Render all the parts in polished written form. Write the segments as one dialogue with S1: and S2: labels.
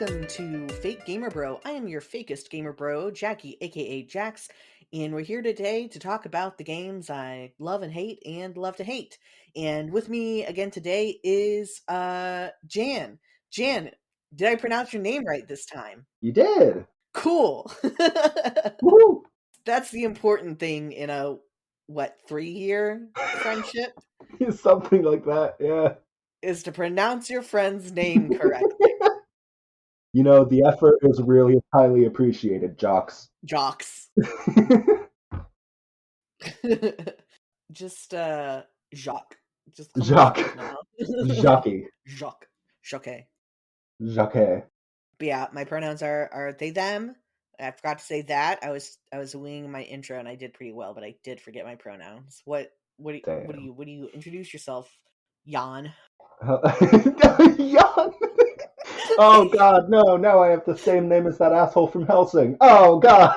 S1: welcome to Fake Gamer Bro. I am your fakest gamer bro, Jackie, aka Jax, and we're here today to talk about the games I love and hate and love to hate. And with me again today is Jan. Jan, did I pronounce your name right this time?
S2: You did.
S1: Cool.
S2: Woo!
S1: That's the important thing in a 3-year friendship
S2: Something like that, yeah.
S1: is to pronounce your friend's name correctly.
S2: You know, the effort is really highly appreciated, jocks.
S1: Jocks. Just Jacques. Just call me
S2: Jacques.
S1: now.
S2: Jackie.
S1: Jacques. Jacques.
S2: Jacques.
S1: But yeah, my pronouns are they them. I forgot to say that. I was winging my intro and I did pretty well, but I did forget my pronouns. What do you introduce yourself, Jan?
S2: Jan. Oh god, no, now I have the same name as that asshole from Helsing. Oh god.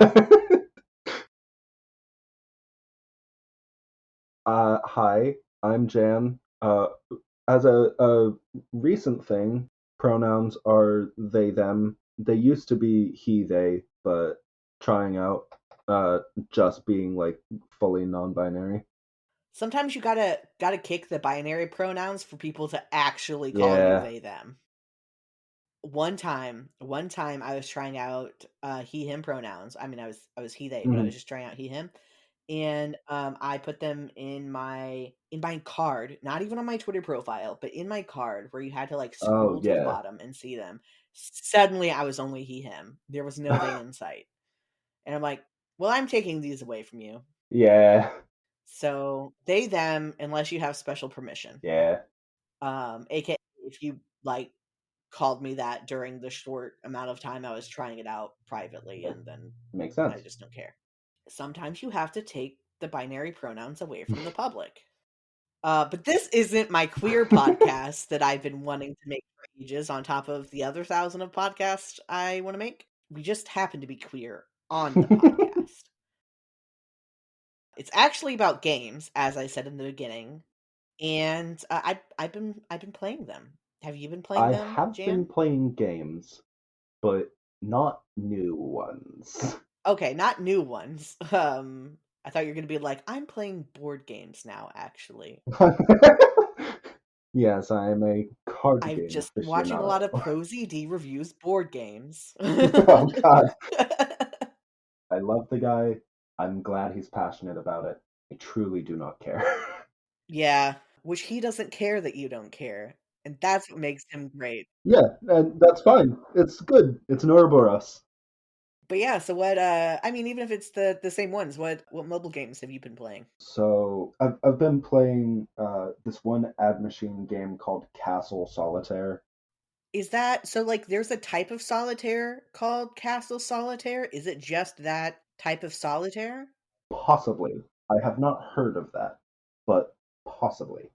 S2: Hi, I'm Jan. As a recent thing, pronouns are they, them. They used to be he, they, but trying out just being like fully non-binary.
S1: Sometimes you gotta kick the binary pronouns for people to actually call you
S2: Yeah.
S1: they them. One time I was trying out he him pronouns. I mean I was he they, but I was just trying out he him. And I put them in my card, not even on my Twitter profile, but in my card where you had to like scroll to the bottom and see them. Suddenly I was only he him. There was no they in sight. And I'm like, well, I'm taking these away from you.
S2: Yeah.
S1: So they them unless you have special permission.
S2: Yeah.
S1: AKA if you like called me that during the short amount of time I was trying it out privately, and then
S2: Makes sense.
S1: I just don't care. Sometimes you have to take the binary pronouns away from the public. But this isn't my queer podcast that I've been wanting to make for ages on top of the other 1,000 of podcasts I want to make. We just happen to be queer on the podcast. It's actually about games, as I said in the beginning, and I've been playing them. Have you been playing them,
S2: I have
S1: Jan?
S2: been playing games, but not new ones.
S1: Okay, not new ones. I thought you were gonna be like, I'm playing board games now, actually.
S2: Yes, I am a card game
S1: I'm just watching a lot of ProZD reviews board games.
S2: Oh god. I love the guy. I'm glad he's passionate about it. I truly do not care.
S1: Yeah, which he doesn't care that you don't care, and that's what makes him great.
S2: Yeah, and that's fine. It's good. It's an Ouroboros.
S1: But yeah, so what? I mean, even if it's the same ones, what mobile games have you been playing?
S2: So I've been playing this one ad machine game called Castle Solitaire.
S1: Is that so? Like, there's a type of solitaire called Castle Solitaire. Is it just that type of solitaire?
S2: Possibly. I have not heard of that, but possibly.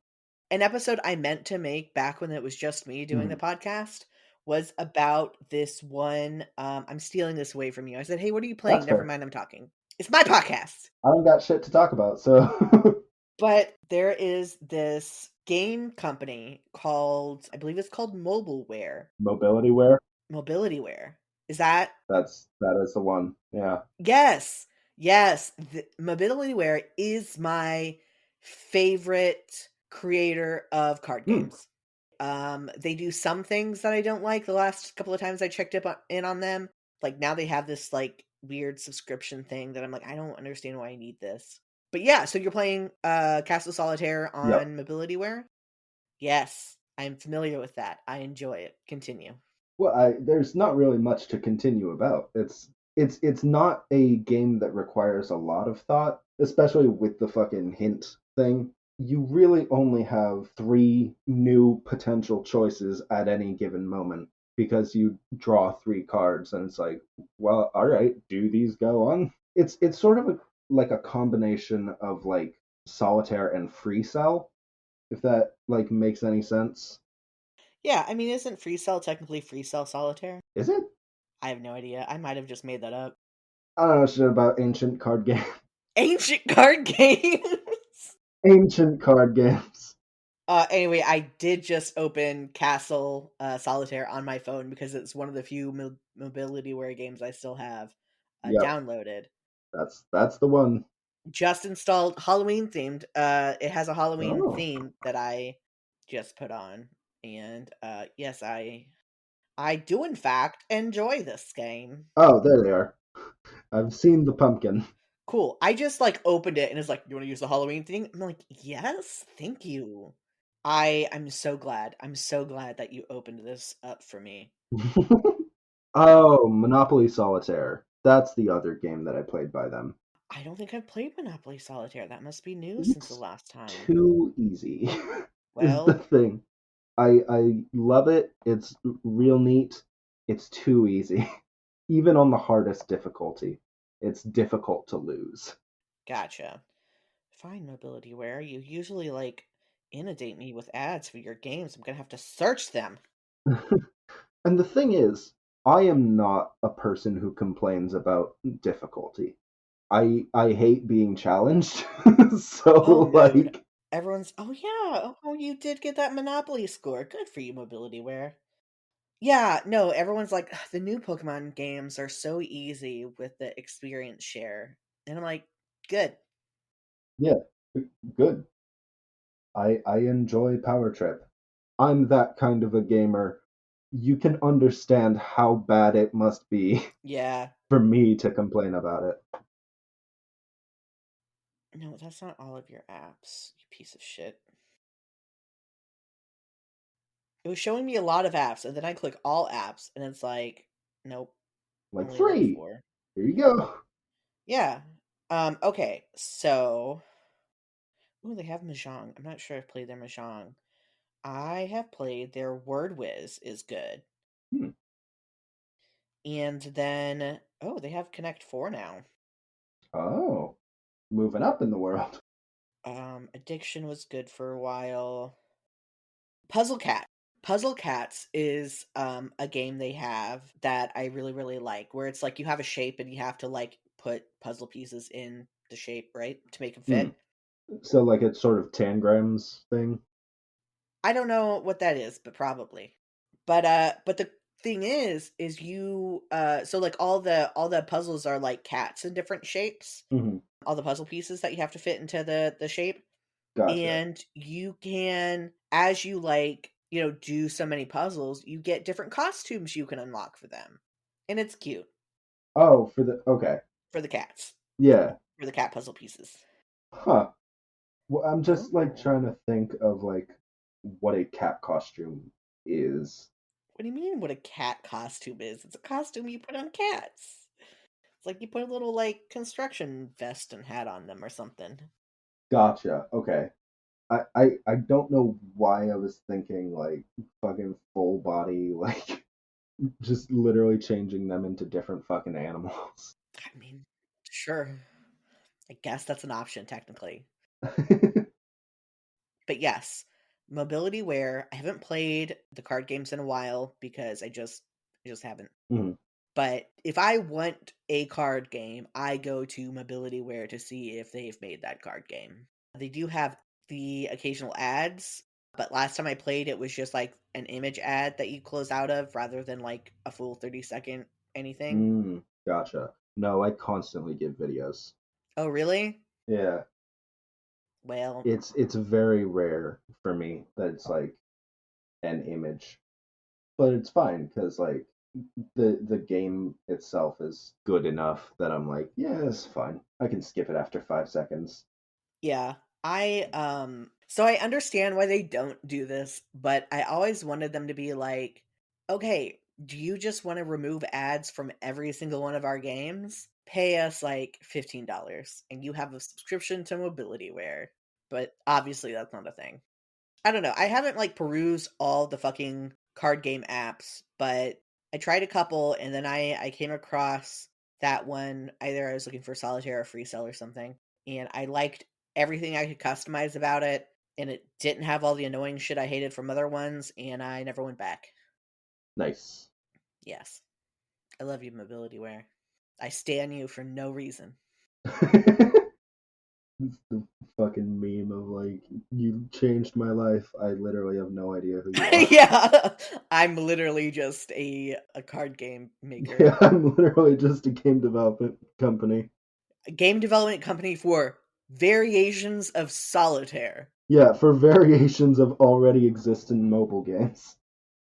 S1: An episode I meant to make back when it was just me doing the podcast was about this one. I'm stealing this away from you. I said, hey, what are you playing?
S2: That's
S1: Never
S2: fair.
S1: mind, I'm talking. It's my podcast.
S2: I don't got shit to talk about, so.
S1: But there is this game company called, I believe it's called Ware.
S2: Mobility Ware?
S1: Ware. Is that?
S2: That is the one, yeah.
S1: Yes. Mobility Ware is my favorite creator of card games. They do some things that I don't like. The last couple of times I checked in on them, like now they have this like weird subscription thing that I'm like, I don't understand why I need this. But yeah, so you're playing Castle Solitaire on Mobility Ware? Yes, I'm familiar with that. I enjoy it. Continue.
S2: Well, there's not really much to continue about. It's not a game that requires a lot of thought, especially with the fucking hint thing. You really only have 3 new potential choices at any given moment because you draw 3 cards and it's like, well, all right, do these go on? It's sort of like a combination of like solitaire and free cell, if that like makes any sense.
S1: Yeah, I mean, isn't Free Cell technically Free Cell Solitaire?
S2: Is it?
S1: I have no idea. I might have just made that up.
S2: I don't know shit about ancient card games.
S1: Ancient card games?
S2: Ancient card games.
S1: Anyway, I did just open Castle Solitaire on my phone because it's one of the few mobility games I still have
S2: Yep,
S1: downloaded.
S2: that's the one.
S1: Just installed Halloween themed. It has a Halloween
S2: Oh.
S1: theme that I just put on, and yes, I do in fact enjoy this game.
S2: Oh, there they are. I've seen the pumpkin.
S1: Cool. I just like opened it and it's like, "You want to use the Halloween thing?" I'm like, "Yes, thank you." I'm so glad. I'm so glad that you opened this up for me.
S2: Oh, Monopoly Solitaire. That's the other game that I played by them.
S1: I don't think I've played Monopoly Solitaire. That must be new since the
S2: It's
S1: last time.
S2: too easy, is the
S1: Well,
S2: thing. I love it. It's real neat. It's too easy. Even on the hardest difficulty, it's difficult to lose.
S1: gotcha. Fine, Mobility Ware. You usually like inundate me with ads for your games. I'm gonna have to search them.
S2: And the thing is, I am not a person who complains about difficulty. I hate being challenged.
S1: Oh
S2: So
S1: no.
S2: like
S1: Everyone's, oh yeah, oh you did get that Monopoly score. Good for you, Mobility Ware. Yeah, no, everyone's like, "Ugh, the new Pokemon games are so easy with the experience share." And I'm like, good.
S2: yeah, good. I enjoy Power Trip. I'm that kind of a gamer. You can understand how bad it must be
S1: Yeah.
S2: for me to complain about it.
S1: No, that's not all of your apps, you piece of shit. It was showing me a lot of apps, and then I click all apps, and it's like, nope,
S2: Like
S1: only like
S2: free.
S1: 4.
S2: Here you go.
S1: Yeah. Okay, so ooh, they have Mahjong. I'm not sure I've played their Mahjong. I have played their Word Whiz is good.
S2: Hmm.
S1: And then oh, they have Connect 4 now.
S2: Oh, moving up in the world.
S1: Addiction was good for a while. Puzzle Cat. Puzzle Cats is a game they have that I really really like where it's like you have a shape and you have to like put puzzle pieces in the shape, right? To make them
S2: Hmm.
S1: fit.
S2: So like it's sort of tangrams thing.
S1: I don't know what that is, but probably. But the thing is you so like all the puzzles are like cats in different shapes.
S2: Hmm.
S1: All the puzzle pieces that you have to fit into the shape.
S2: Gotcha.
S1: And you can, as you like, do so many puzzles, you get different costumes you can unlock for them. And it's cute
S2: Oh, for the okay.
S1: for the cats,
S2: Yeah.
S1: for the cat puzzle pieces.
S2: Huh. Well, I'm just like
S1: Oh.
S2: trying to think of like what a cat costume is.
S1: What do you mean what a cat costume is? It's a costume you put on cats. It's like you put a little like construction vest and hat on them or something.
S2: Gotcha. Okay. I don't know why I was thinking like fucking full body, like just literally changing them into different fucking animals.
S1: I mean, sure. I guess that's an option technically. But yes, Mobility Wear. I haven't played the card games in a while because I just haven't.
S2: Mhm.
S1: But if I want a card game, I go to Mobility Wear to see if they've made that card game. They do have the occasional ads, but last time I played it was just like an image ad that you close out of rather than like a full 30-second anything.
S2: Gotcha. No, I constantly get videos.
S1: Oh, really?
S2: Yeah,
S1: Well,
S2: it's very rare for me that it's like an image, but it's fine because like the game itself is good enough that I'm like, yeah, it's fine. I can skip it after 5 seconds.
S1: yeah. So I understand why they don't do this, but I always wanted them to be like, "Okay, do you just want to remove ads from every single one of our games? Pay us like $15 and you have a subscription to MobilityWare." But obviously that's not a thing. I don't know. I haven't like perused all the fucking card game apps, but I tried a couple and then I came across that one. Either I was looking for solitaire or free cell or something, and I liked everything I could customize about it, and it didn't have all the annoying shit I hated from other ones, and I never went back.
S2: Nice.
S1: Yes. I love you, Mobility Wear. I stan you for no reason.
S2: It's the fucking meme of like, you changed my life. I literally have no idea who you are.
S1: Yeah, I'm literally just a card game maker.
S2: Yeah, I'm literally just a game development company.
S1: A game development company for variations of solitaire.
S2: Yeah, for variations of already existing mobile games.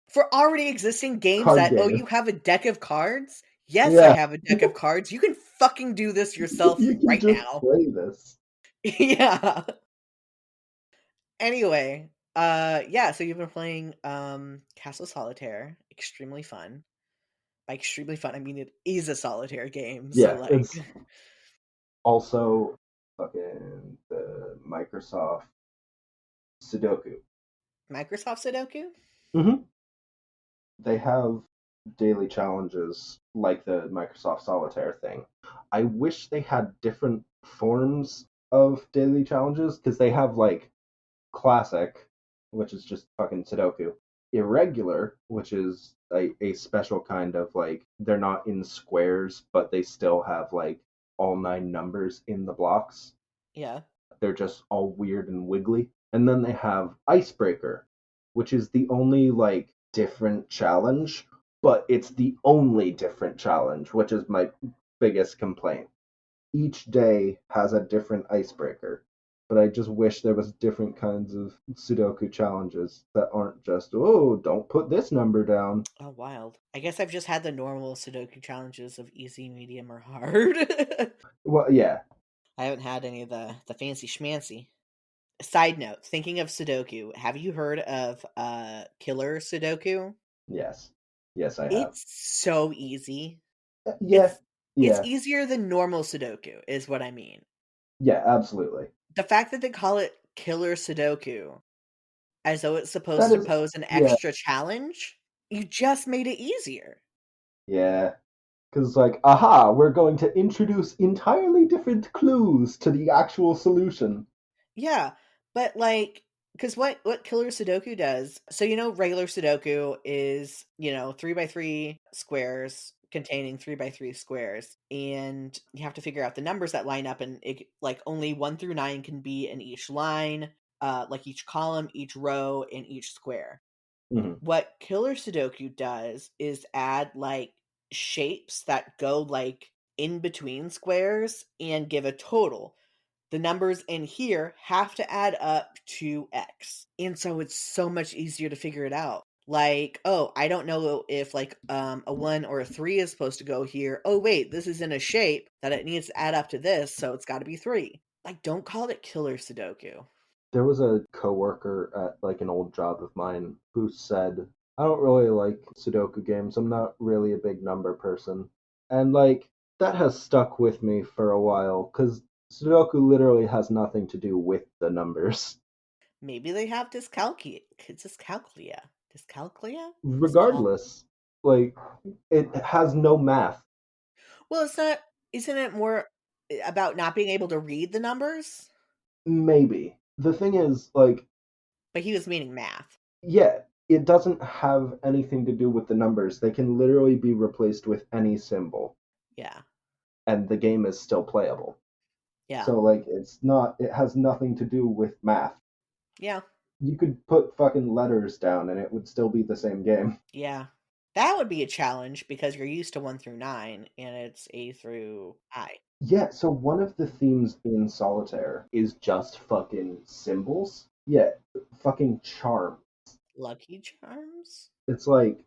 S1: For already existing games
S2: Card
S1: that, "Oh,
S2: game.
S1: you have a deck of cards?" "Yes, I
S2: Yeah,
S1: have a deck of cards. You can fucking do this yourself
S2: you can
S1: right
S2: just
S1: now."
S2: play this.
S1: Yeah. Anyway, yeah, so you've been playing, Castle Solitaire, extremely fun. By extremely fun, I mean it is a solitaire game, so,
S2: Yeah,
S1: like
S2: it's also fucking the Microsoft Sudoku.
S1: Microsoft Sudoku?
S2: Hmm. They have daily challenges like the Microsoft Solitaire thing. I wish they had different forms of daily challenges because they have like classic, which is just fucking Sudoku, irregular, which is a special kind of like they're not in squares, but they still have like all nine numbers in the blocks.
S1: Yeah.
S2: They're just all weird and wiggly. And then they have Icebreaker, which is the only like different challenge, but it's the only different challenge, which is my biggest complaint. Each day has a different icebreaker, but I just wish there was different kinds of Sudoku challenges that aren't just, oh, don't put this number down.
S1: Oh, wild. I guess I've just had the normal Sudoku challenges of easy, medium, or hard.
S2: Well, yeah,
S1: I haven't had any of the fancy schmancy. Side note, thinking of Sudoku, have you heard of, Killer Sudoku?
S2: yes, yes, I have.
S1: It's so easy.
S2: Yeah,
S1: It's it's
S2: yeah,
S1: easier than normal Sudoku, is what I mean.
S2: yeah, absolutely.
S1: The fact that they call it Killer Sudoku, as though it's supposed
S2: That
S1: to
S2: is,
S1: pose an
S2: yeah,
S1: extra challenge, you just made it easier.
S2: yeah. Because, like, aha, we're going to introduce entirely different clues to the actual solution.
S1: Yeah, but, like, because what Killer Sudoku does regular Sudoku is, 3 by 3 squares containing 3 by 3 squares, and you have to figure out the numbers that line up, and like, only 1 through 9 can be in each line, like, each column, each row, and each square.
S2: Hmm.
S1: What Killer Sudoku does is add, like, shapes that go, like, in between squares and give a total. The numbers in here have to add up to X. And so it's so much easier to figure it out. Like, oh, I don't know if like a 1 or a 3 is supposed to go here. Oh wait, this is in a shape that it needs to add up to this, so it's got to be 3. Like don't call it killer Sudoku.
S2: There was a coworker at like an old job of mine who said, "I don't really like Sudoku games. I'm not really a big number person." And like that has stuck with me for a while cuz Sudoku literally has nothing to do with the numbers.
S1: Maybe they have dyscalculia. Dyscalculia is called.
S2: Regardless, like it has no math.
S1: Well, it's not isn't it more about not being able to read the numbers?
S2: Maybe. The thing is like,
S1: But he was meaning math.
S2: yeah, it doesn't have anything to do with the numbers. They can literally be replaced with any symbol
S1: Yeah.
S2: and the game is still playable.
S1: Yeah.
S2: So like it has nothing to do with math.
S1: Yeah.
S2: You could put fucking letters down and it would still be the same game.
S1: Yeah. That would be a challenge because you're used to 1 through 9 and it's A through I.
S2: Yeah, so one of the themes in Solitaire is just fucking symbols. Yeah, fucking charm.
S1: Lucky Charms?
S2: It's like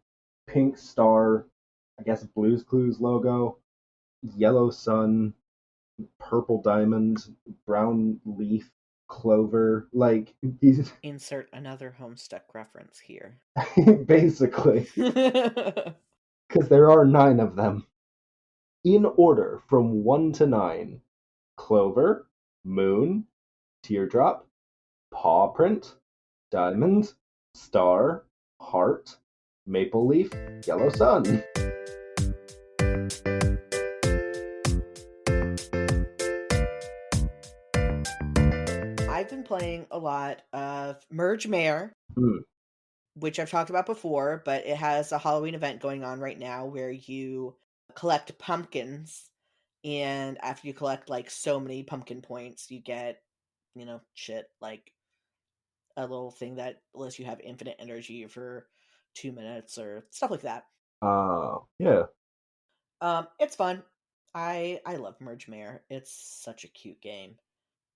S2: pink star, I guess Blues Clues logo, yellow sun, purple diamond, brown leaf, clover, like these
S1: Insert another Homestuck reference here.
S2: basically, because there are nine of them. In order from 1 to 9: clover, moon, teardrop, paw print, diamond, star, heart, maple leaf, yellow sun.
S1: I've been playing a lot of Merge Mare,
S2: Hmm.
S1: which I've talked about before, but it has a Halloween event going on right now where you collect pumpkins And after you collect like so many pumpkin points, you get, shit like a little thing that lets you have infinite energy for 2 minutes or stuff like that.
S2: Yeah.
S1: It's fun. I love Merge Mare. It's such a cute game.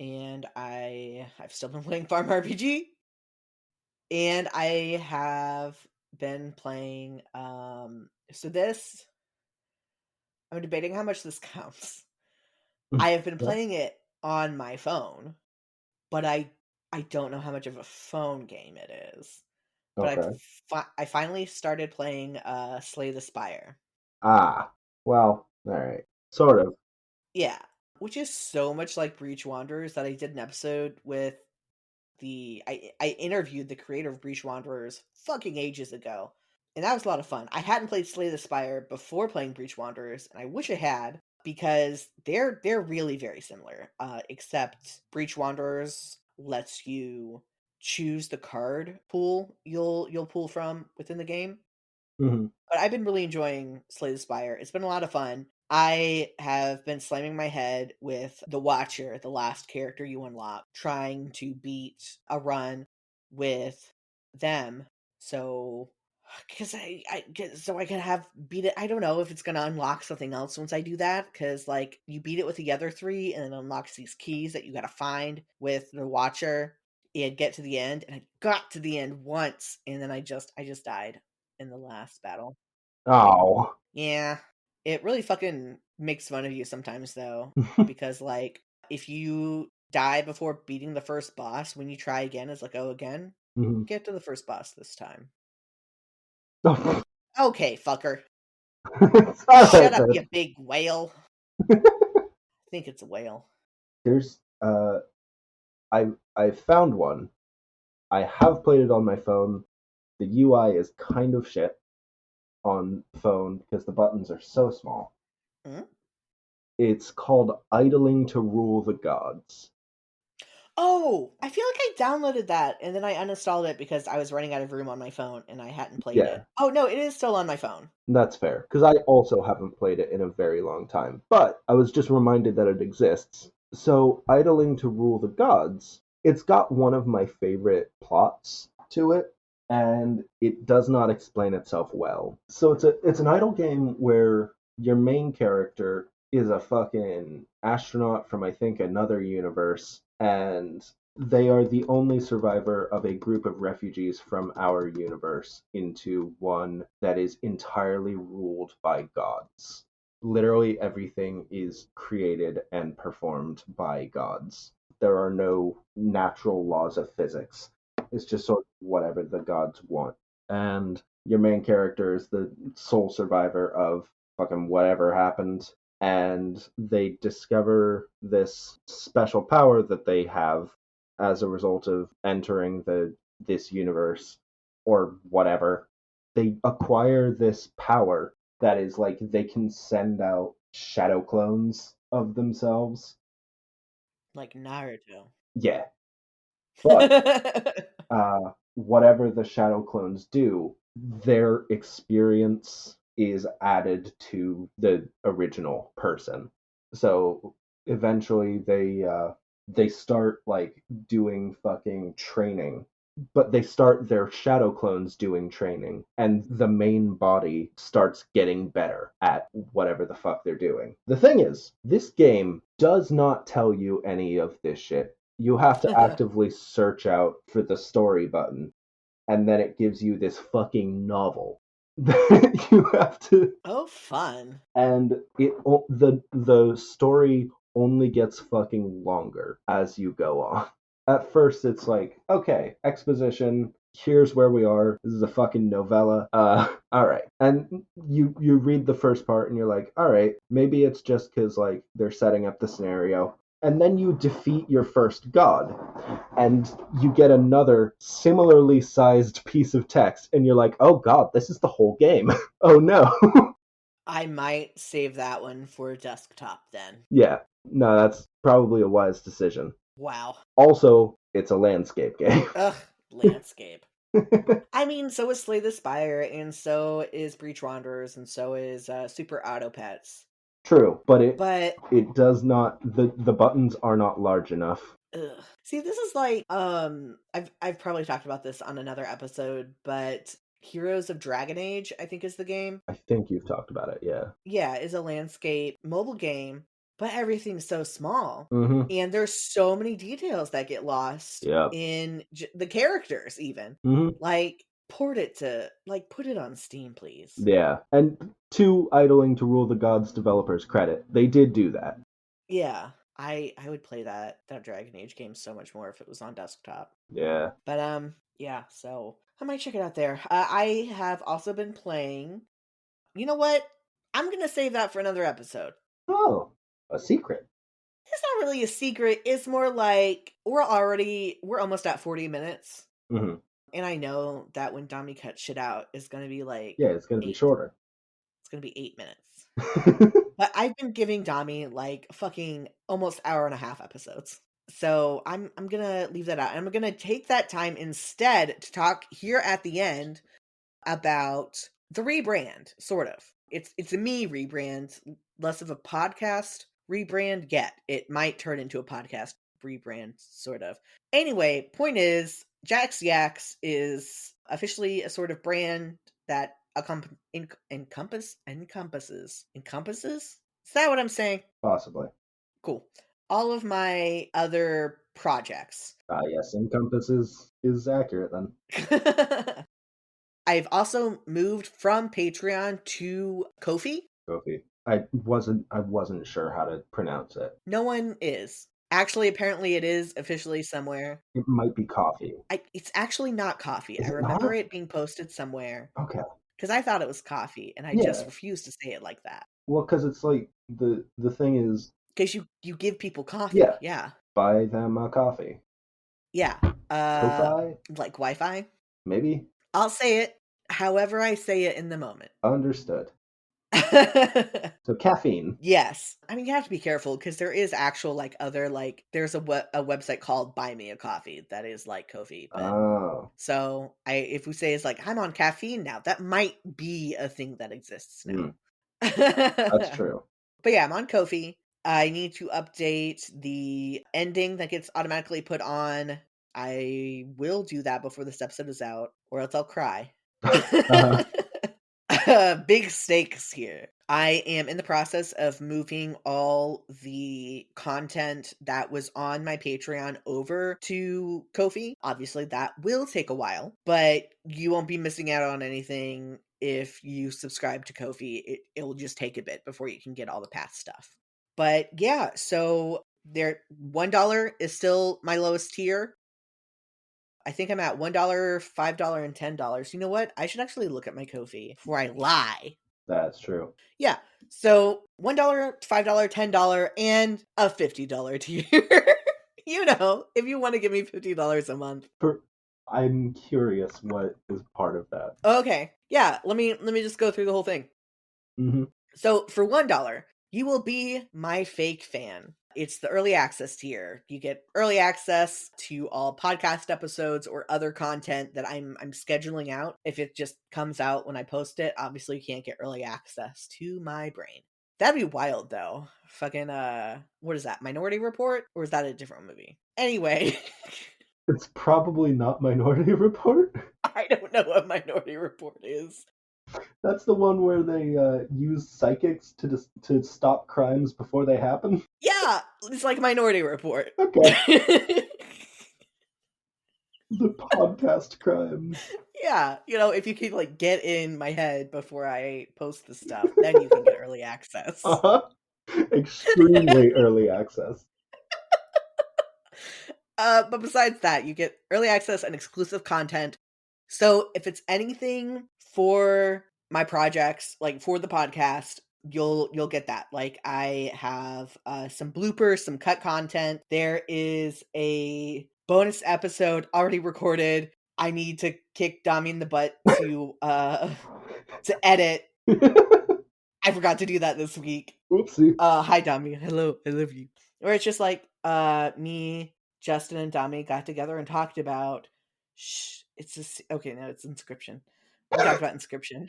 S1: And I've still been playing Farm RPG, and I have been playing so this I'm debating how much this counts. I have been
S2: Yeah.
S1: playing it on my phone, but I don't know how much of a phone game it is. But
S2: Okay.
S1: I finally started playing Slay the Spire.
S2: Ah. Well, all right. Sort of.
S1: Yeah, which is so much like Breach Wanderers that I did an episode with I interviewed the creator of Breach Wanderers fucking ages ago, and that was a lot of fun. I hadn't played Slay the Spire before playing Breach Wanderers, and I wish I had because they're really very similar. Except Breach Wanderers lets you choose the card pool you'll pull from within the game.
S2: Hmm.
S1: But I've been really enjoying Slay the Spire. It's been a lot of fun. I have been slamming my head with the Watcher, the last character you unlock, trying to beat a run with them. So, because so I can have beat it. I don't know if it's gonna unlock something else once I do that. Because like you beat it with the other three, and it unlocks these keys that you gotta find with the Watcher and get to the end. And I got to the end once, and then I just died in the last battle.
S2: Oh.
S1: Yeah. It really fucking makes fun of you sometimes though, because like if you die before beating the first boss, when you try again, it's like, oh again?
S2: Hmm.
S1: Get to the first boss this time.
S2: All
S1: Okay, fucker. Shut
S2: right
S1: up,
S2: then.
S1: you big whale. I think it's a whale.
S2: There's I found one. I have played it on my phone. The UI is kind of shit on phone because the buttons are so small.
S1: Hmm?
S2: It's called Idling to Rule the Gods.
S1: Oh, I feel like I downloaded that and then I uninstalled it because I was running out of room on my phone and I hadn't played
S2: Yeah,
S1: it. Oh no, it is still on my phone.
S2: that's fair because I also haven't played it in a very long time. But I was just reminded that it exists. So, Idling to Rule the Gods, it's got one of my favorite plots to it, and it does not explain itself well. So it's an idle game where your main character is a fucking astronaut from I think another universe, and they are the only survivor of a group of refugees from our universe into one that is entirely ruled by gods. Literally everything is created and performed by gods. There are no natural laws of physics. It's just sort of whatever the gods want. And your main character is the sole survivor of fucking whatever happened. And they discover this special power that they have as a result of entering this universe or whatever. They acquire this power that is like they can send out shadow clones of themselves.
S1: Like Naruto.
S2: Yeah, but whatever the shadow clones do, their experience is added to the original person. So eventually they start like doing fucking training, but they start their shadow clones doing training, and the main body starts getting better at whatever the fuck they're doing. The thing is, this game does not tell you any of this shit. You have to actively search out for the story button, and then it gives you this fucking novel that you have to,
S1: Oh, fun.
S2: and the story only gets fucking longer as you go on. At first, it's like, okay, exposition. Here's where we are. This is a fucking novella. All right, and you read the first part, and you're like, all right, maybe it's just because like they're setting up the scenario, and then you defeat your first god, and you get another similarly sized piece of text, and you're like, oh god, this is the whole game. Oh no.
S1: I might save that one for desktop then.
S2: Yeah, no, that's probably a wise decision.
S1: Wow.
S2: Also, it's a landscape game.
S1: Ugh, landscape. I mean, so is Slay the Spire, and so is Breach Wanderers, and so is Super Auto Pets.
S2: True, but
S1: But
S2: it does not, the buttons are not large enough.
S1: ugh. See, this is like I've probably talked about this on another episode, but Heroes of Dragon Age, I think is the game.
S2: I think you've talked about it, yeah.
S1: Yeah, is a landscape mobile game, but everything's so small.
S2: Mm-hmm.
S1: And there's so many details that get lost
S2: Yeah.
S1: in the characters even.
S2: Mm-hmm.
S1: Like port it to like put it on Steam, please.
S2: Yeah. And to Idling to Rule the Gods developers credit, they did do that.
S1: Yeah. I would play that Dragon Age game so much more if it was on desktop.
S2: Yeah.
S1: But yeah, so I might check it out there. I have also been playing. You know what? I'm going to save that for another episode.
S2: Oh, a secret.
S1: It's not really a secret. It's more like we're almost at 40 minutes.
S2: Mm-hmm.
S1: And I know that when Domi cuts shit out, it's going to be like
S2: Yeah, it's gonna be
S1: 8.
S2: shorter.
S1: It's going to be 8 minutes. But I've been giving Domi like fucking almost hour and a half episodes. So I'm going to leave that out. I'm going to take that time instead to talk here at the end about the rebrand, sort of. It's a me rebrand, less of a podcast rebrand yet. It might turn into a podcast rebrand, sort of. Anyway, point is, Jax Yax is officially a sort of brand that encompasses. Is that what I'm saying?
S2: Possibly.
S1: Cool. All of my other projects.
S2: Ah, yes, encompass is accurate then.
S1: I've also moved from Patreon to Ko-fi.
S2: Kofi. I wasn't sure how to pronounce it.
S1: No one is. Actually, apparently it is officially somewhere.
S2: It might be coffee.
S1: It's actually not coffee. I
S2: Is it
S1: remember
S2: not?
S1: it being posted somewhere
S2: Okay.
S1: because I thought it was coffee and I just
S2: Yeah.
S1: refused to say it like that.
S2: Well, because it's like the thing is,
S1: Because you give people coffee.
S2: yeah,
S1: Yeah.
S2: buy them a coffee.
S1: Yeah.
S2: Ko-fi,
S1: Like Wi-Fi.
S2: maybe.
S1: I'll say it however I say it in the moment.
S2: Understood. So caffeine.
S1: Yes. I mean, you have to be careful because there is actual like other like there's a website called Buy Me a Coffee that is like Ko-fi, but
S2: Oh,
S1: so if we say it's like I'm on caffeine now, that might be a thing that exists now.
S2: that's true.
S1: But yeah, I'm on Ko-fi. I need to update the ending that gets automatically put on. I will do that before this episode is out, or else I'll cry.
S2: Uh-huh.
S1: Big stakes here. I am in the process of moving all the content that was on my Patreon over to Ko-fi. Obviously, that will take a while, but you won't be missing out on anything if you subscribe to Ko-fi. It'll just take a bit before you can get all the past stuff. But yeah, so there $1 is still my lowest tier. I think I'm at $1, $5, and $10. You know what? I should actually look at my Ko-fi before I lie.
S2: That's true.
S1: Yeah. So $1, $5, $10, and a $50 tier. You know, if you want to give me $50 a month.
S2: I'm curious what is part of that.
S1: Okay. Yeah, let me just go through the whole thing.
S2: Mm-hmm.
S1: So for $1, you will be my fake fan. It's the early access tier. You get early access to all podcast episodes or other content that I'm scheduling out. If it just comes out when I post it, obviously you can't get early access to my brain. That'd be wild though. Fucking what is that? Minority Report? Or is that a different movie? Anyway.
S2: It's probably not Minority Report.
S1: I don't know what Minority Report is.
S2: That's the one where they use psychics to stop crimes before they happen.
S1: Yeah, it's like Minority Report.
S2: Okay. The podcast crimes.
S1: Yeah, you know, if you could like get in my head before I post the stuff, then you can get early access.
S2: Uh-huh. Extremely early access.
S1: But besides that, you get early access and exclusive content. So if it's anything for my projects, like for the podcast, you'll get that. Like I have some bloopers, some cut content. There is a bonus episode already recorded. I need to kick Domi in the butt to edit. I forgot to do that this week.
S2: Oopsie.
S1: Hi Domi, hello, I love you. Or it's just like me, Justin, and Domi got together and talked about. Okay, no, it's Inscription. We talked about Inscription.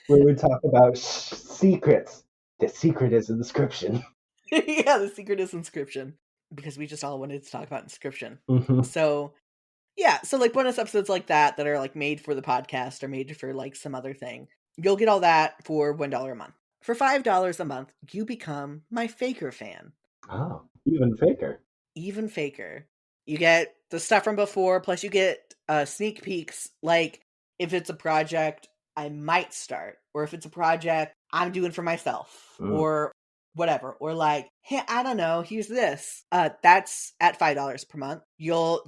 S2: where we talk about secrets. The secret is inscription.
S1: Yeah, the secret is Inscription, because we just all wanted to talk about Inscription.
S2: Hmm.
S1: So, yeah, so, like, bonus episodes like that are, like, made for the podcast or made for, like, some other thing. You'll get all that for $1 a month. For $5 a month, you become my Faker fan.
S2: Oh, even faker.
S1: Even faker. You get the stuff from before, plus you get sneak peeks. Like, if it's a project I might start, or if it's a project I'm doing for myself,
S2: Mm.
S1: or whatever, or like, hey, I don't know, here's this. That's at $5 per month.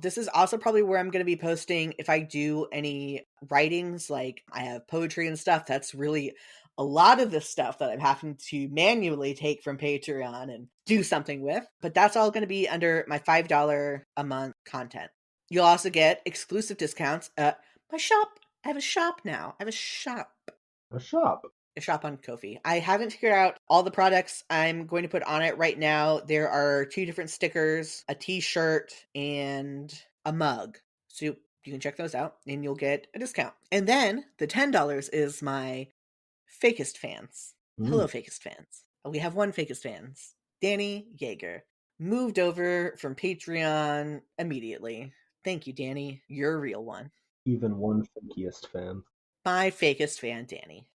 S1: This is also probably where I'm going to be posting if I do any writings. Like, I have poetry and stuff. That's really a lot of the stuff that I'm having to manually take from Patreon and do something with. But that's all going to be under my $5 a month content. You'll also get exclusive discounts at my shop. I have a shop now. I have a shop.
S2: A shop.
S1: A shop on Ko-fi. I haven't figured out all the products I'm going to put on it right now. There are 2 different stickers, a t-shirt, and a mug. So you can check those out and you'll get a discount. And then the $10 is my Fakest fans.
S2: Mm.
S1: Hello, Fakest fans. We have one Fakest fans. Danny Yeager. Moved over from Patreon immediately. Thank you, Danny. You're a real one.
S2: Even one fakiest fan.
S1: My Fakest fan, Danny.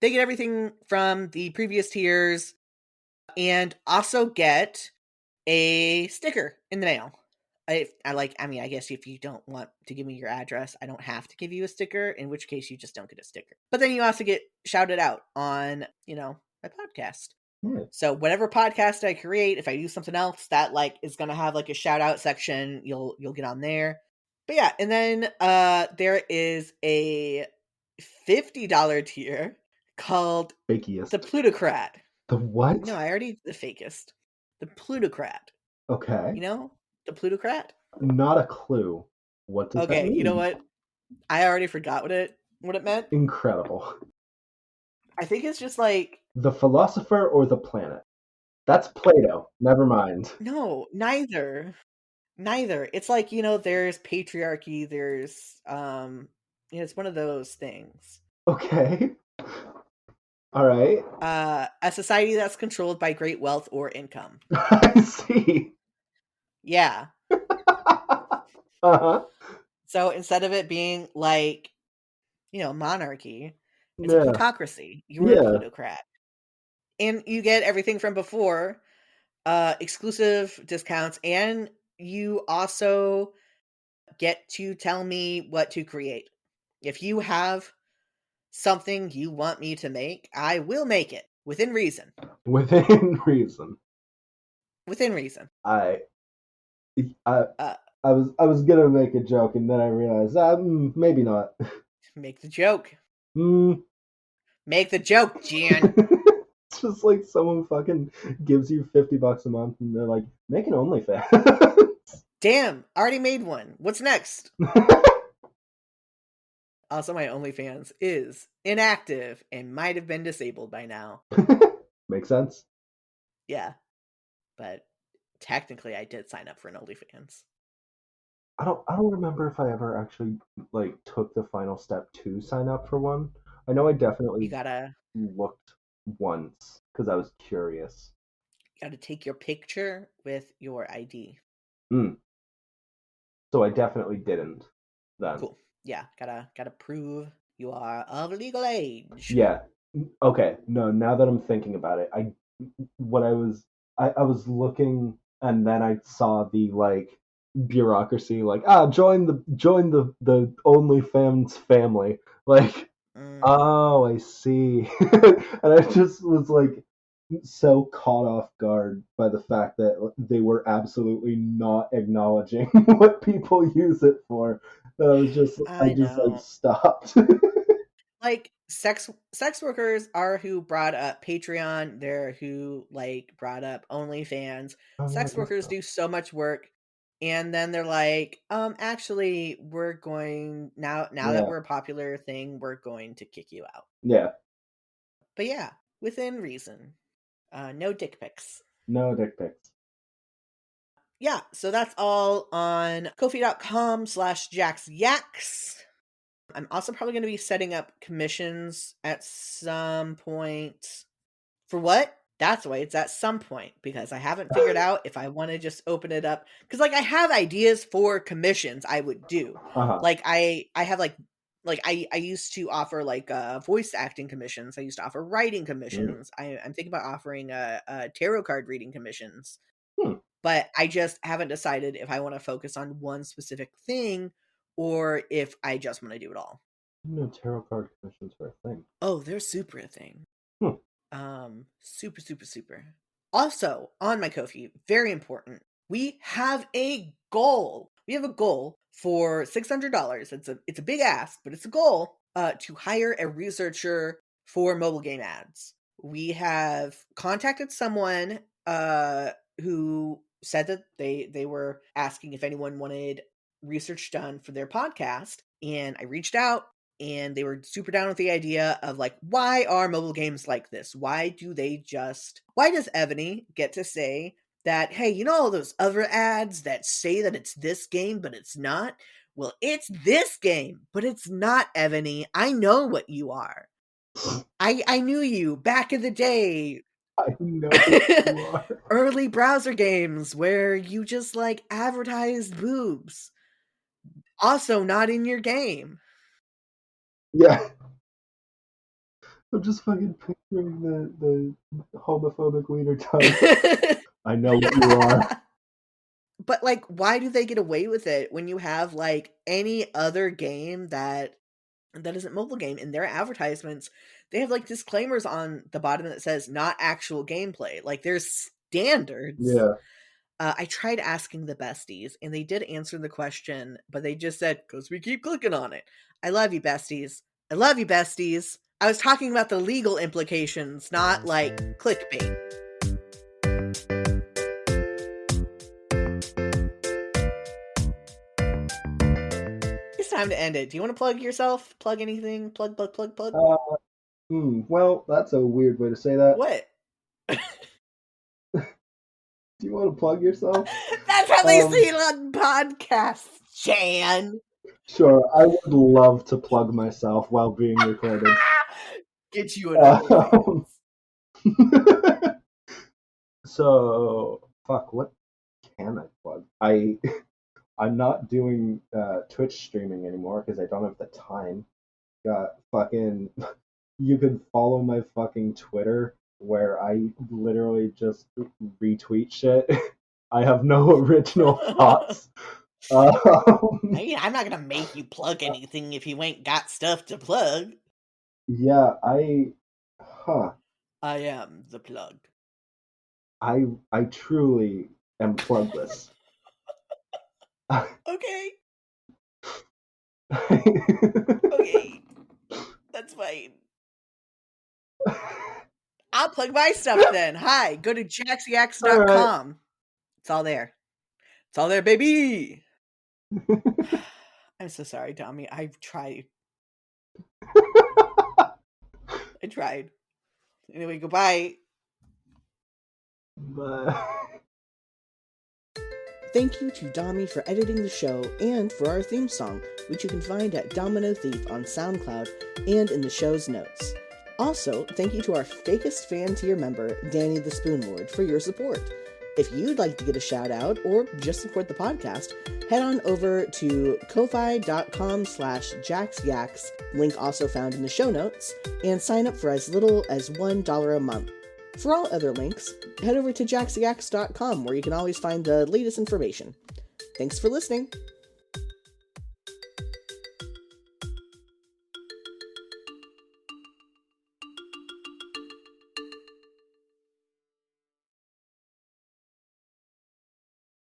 S1: They get everything from the previous tiers and also get a sticker in the mail. I guess if you don't want to give me your address, I don't have to give you a sticker, in which case you just don't get a sticker. But then you also get shouted out on, my podcast.
S2: Yeah.
S1: So whatever podcast I create, if I do something else that like is gonna have like a shout out section, you'll get on there. But yeah, and then there is a $50 tier called the
S2: Fakiest.
S1: Plutocrat.
S2: The
S1: No,
S2: what?
S1: I already did the fakest. The Plutocrat.
S2: Okay.
S1: You know? The Plutocrat?
S2: Not a clue. What does that
S1: Okay, you know
S2: mean?
S1: what? I already forgot what it meant.
S2: Incredible.
S1: I think it's just like
S2: The philosopher or the planet? That's Plato. Never mind.
S1: no, neither. Neither. It's like, there's patriarchy, there's it's one of those things.
S2: Okay. All right.
S1: A society that's controlled by great wealth or income.
S2: I see.
S1: Yeah.
S2: Uh-huh.
S1: So instead of it being like, monarchy, it's a
S2: Yeah.
S1: plutocracy. You're a
S2: Yeah.
S1: plutocrat. And you get everything from before, exclusive discounts, and you also get to tell me what to create. If you have something you want me to make, I will make it within reason.
S2: Within reason.
S1: Within reason.
S2: I I
S1: Uh,
S2: I was gonna make a joke and then I realized maybe not.
S1: make the joke.
S2: Mm.
S1: Make the joke, Jan.
S2: It's just like someone fucking gives you $50 a month and they're like, make an OnlyFans.
S1: Damn, already made one. What's next? Also, my OnlyFans is inactive and might have been disabled by now.
S2: Makes sense.
S1: Yeah, but technically, I did sign up for an OnlyFans.
S2: I don't remember if I ever actually like took the final step to sign up for one. I know I
S1: You
S2: definitely
S1: gotta
S2: looked once because I was curious.
S1: gotta take your picture with your ID.
S2: Mm. So I definitely didn't then.
S1: Cool. Yeah, gotta prove you are of legal age.
S2: Yeah. Okay. No, now that I'm thinking about it, I was looking and then I saw the like bureaucracy like join the OnlyFans family. Like,
S1: Mm,
S2: oh, I see. And I just was like so caught off guard by the fact that they were absolutely not acknowledging what people use it for that I
S1: I
S2: just like
S1: know.
S2: stopped.
S1: Like sex workers are who brought up Patreon. They're who like brought up OnlyFans.
S2: Oh yeah, I
S1: Sex
S2: guess
S1: workers
S2: so.
S1: do so much work, and then they're like, actually, we're going now that
S2: Yeah.
S1: we're a popular thing, we're going to kick you out.
S2: Yeah.
S1: But yeah, within reason. No dick pics.
S2: No dick pics.
S1: Yeah, so that's all on Kofi.com/JaxYaks. I'm also probably going to be setting up commissions at some point. For what? That's why it's at some point, because I haven't figured out if I want to just open it up. Because like I have ideas for commissions I would do.
S2: Uh-huh.
S1: Like I have like I used to offer like voice acting commissions. I used to offer writing
S2: Mm.
S1: commissions. I'm thinking about offering tarot card reading commissions.
S2: Hmm.
S1: But I just haven't decided if I want to focus on one specific thing or if I just want to do it all.
S2: No tarot card commissions are a thing.
S1: Oh, they're super a thing.
S2: Hmm.
S1: Super, super, super. Also, on my Ko-fi, very important, we have a goal. We have a goal for $600. It's a big ask, but it's a goal to hire a researcher for mobile game ads. We have contacted someone who said that they were asking if anyone wanted research done for their podcast, and I reached out and they were super down with the idea of like, why are mobile games like this? Why does Ebony get to say that, hey, you know all those other ads that say that it's this game but it's not? Well, it's this game but it's not, Ebony. I know what you are. I knew you back in the day.
S2: I know what you are.
S1: Early browser games where you just like advertised boobs. Also not in your game.
S2: Yeah. I'm just fucking picturing the homophobic leader tongue. I know what you are.
S1: But like, why do they get away with it when you have like any other game that isn't mobile game in their advertisements? They have like disclaimers on the bottom that says not actual gameplay. Like there's standards.
S2: Yeah.
S1: I tried asking the besties and they did answer the question, but they just said, because we keep clicking on it. I love you, besties. I love you, besties. I was talking about the legal implications, not like clickbait. It's time to end it. Do you want to plug yourself? Plug anything? Plug.
S2: Well, that's a weird way to say that.
S1: What?
S2: Do you want to plug yourself?
S1: That's how they say it on podcasts, Jan.
S2: Sure, I would love to plug myself while being recorded.
S1: Get you an OnlyFans.
S2: So, fuck, what can I plug? I'm not doing Twitch streaming anymore because I don't have the time. Got fucking. You can follow my fucking Twitter where I literally just retweet shit. I have no original thoughts.
S1: I'm not gonna make you plug anything if you ain't got stuff to plug.
S2: Yeah,
S1: I am the plug.
S2: I truly am plugless.
S1: Okay. Okay. That's fine. I'll plug my stuff then. Hi, go to jaxyax.com. Right. It's all there. It's all there, baby. I'm so sorry, Domi. I've tried. I tried. Anyway, goodbye.
S2: Bye.
S1: Thank you to Domi for editing the show and for our theme song, which you can find at Domino Thief on SoundCloud and in the show's notes. Also, thank you to our fakest fan tier member, Danny the Spoonlord, for your support. If you'd like to get a shout out or just support the podcast, head on over to ko-fi.com/jaxyax, link also found in the show notes, and sign up for as little as $1 a month. For all other links, head over to jaxyax.com where you can always find the latest information. Thanks for listening.